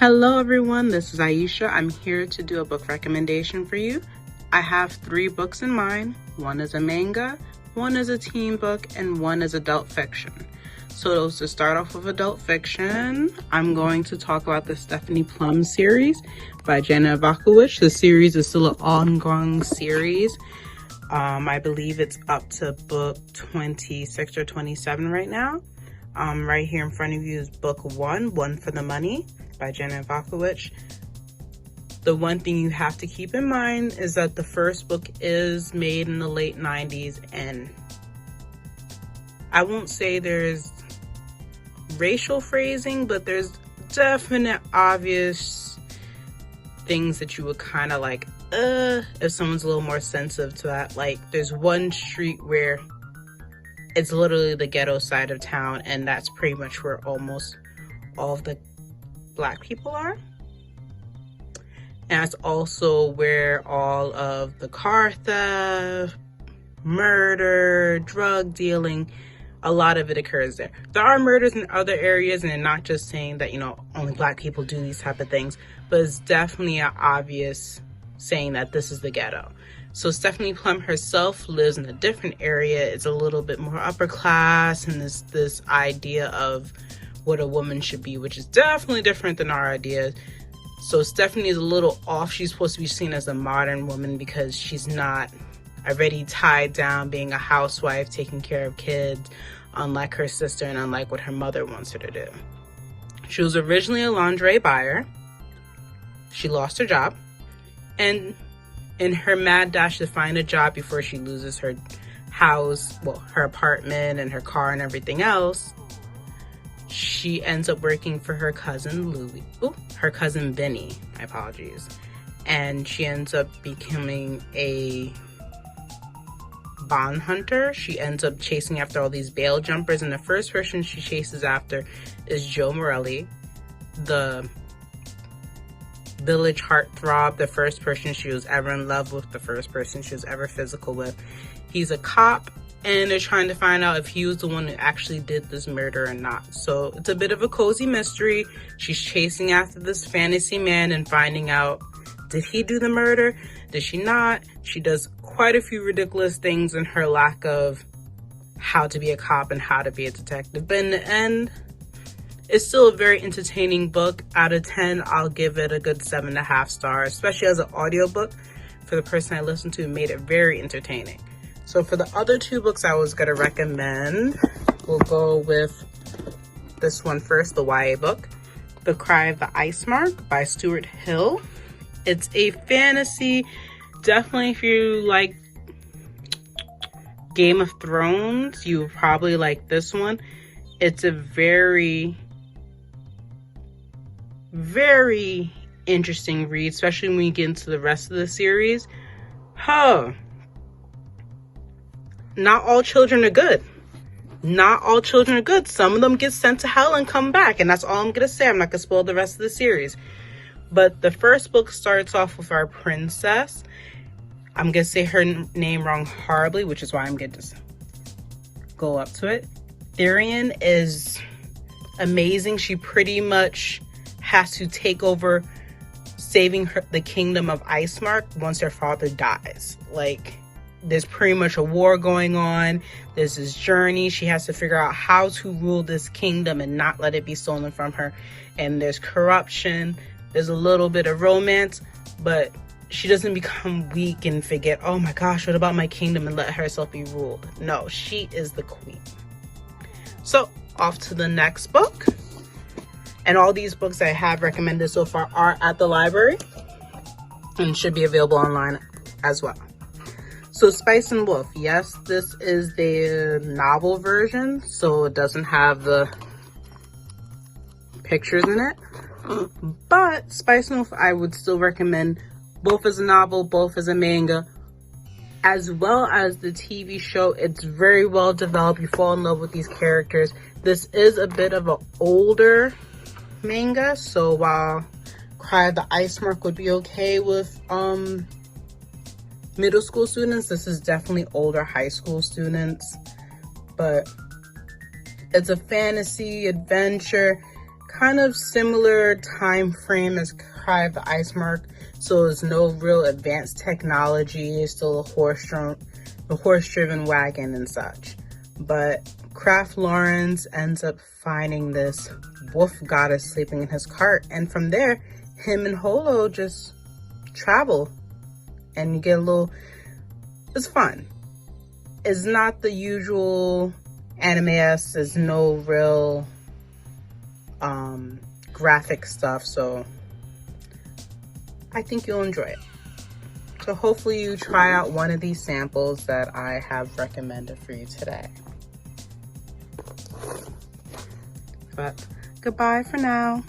Hello everyone, this is Aisha. I'm here to do a book recommendation for you. I have 3 books in mind. One is a manga, one is a teen book, and one is adult fiction. So to start off with adult fiction, I'm going to talk about the Stephanie Plum series by Jenna Vakovich. The series is still an ongoing series. I believe it's up to book 26 or 27 right now. Right here in front of you is book 1, One for the Money by Jenna Vakovich. The one thing you have to keep in mind is that the first book is made in the late 90s, and I won't say there's racial phrasing, but there's definite obvious things that you would kind of like, if someone's a little more sensitive to that. Like, there's one street where it's literally the ghetto side of town, and that's pretty much where almost all of the Black people are. And that's also where all of the car theft, murder, drug dealing, a lot of it occurs there. There are murders in other areas, and not just saying that, only Black people do these type of things, but it's definitely an obvious saying that this is the ghetto. So Stephanie Plum herself lives in a different area. It's a little bit more upper class, and this idea of what a woman should be, which is definitely different than our ideas. So Stephanie is a little off. She's supposed to be seen as a modern woman because she's not already tied down being a housewife, taking care of kids, unlike her sister and unlike what her mother wants her to do. She was originally a lingerie buyer. She lost her job, and in her mad dash to find a job before she loses her house, her apartment and her car and everything else, she ends up working for her cousin Vinny, my apologies. And she ends up becoming a bond hunter. She ends up chasing after all these bail jumpers, and the first person she chases after is Joe Morelli, the village heartthrob, the first person she was ever in love with, the first person she was ever physical with. He's a cop, and they're trying to find out if he was the one who actually did this murder or not. So it's a bit of a cozy mystery. She's chasing after this fantasy man and finding out, did he do the murder? Did she not? She does quite a few ridiculous things in her lack of how to be a cop and how to be a detective. But in the end, it's still a very entertaining book. Out of 10, I'll give it a good 7.5 stars, especially as an audiobook. For the person I listened to, it made it very entertaining. So for the other 2 books I was going to recommend, we'll go with this one first, the YA book, The Cry of the Ice Mark by Stuart Hill. It's a fantasy. Definitely, if you like Game of Thrones, you probably like this one. It's a very, very interesting read, especially when you get into the rest of the series. Not all children are good. Not all children are good. Some of them get sent to hell and come back, and that's all I'm going to say. I'm not going to spoil the rest of the series. But the first book starts off with our princess. I'm going to say her name wrong horribly, which is why I'm going to just go up to it. Therian is amazing. She pretty much has to take over saving the kingdom of Icemark once her father dies. Like, there's pretty much a war going on. There's this journey. She has to figure out how to rule this kingdom and not let it be stolen from her. And there's corruption. There's a little bit of romance, but she doesn't become weak and forget, oh my gosh, what about my kingdom, and let herself be ruled. No, she is the queen. So off to the next book. And all these books I have recommended so far are at the library and should be available online as well. So Spice and Wolf, yes, this is the novel version, so it doesn't have the pictures in it. But Spice and Wolf, I would still recommend both as a novel, both as a manga, as well as the TV show. It's very well developed. You fall in love with these characters. This is a bit of an older manga, so while Cry of the Ice Mark would be okay with middle school students, this is definitely older high school students. But it's a fantasy adventure kind of similar time frame as Cry of the Ice Mark. So there's no real advanced technology. It's still a horse-driven wagon and such. But Kraft Lawrence ends up finding this wolf goddess sleeping in his cart. And from there, him and Holo just travel. And you get a little, it's fun. It's not the usual anime-esque. There's no real graphic stuff. So I think you'll enjoy it. So hopefully you try out one of these samples that I have recommended for you today. But goodbye for now.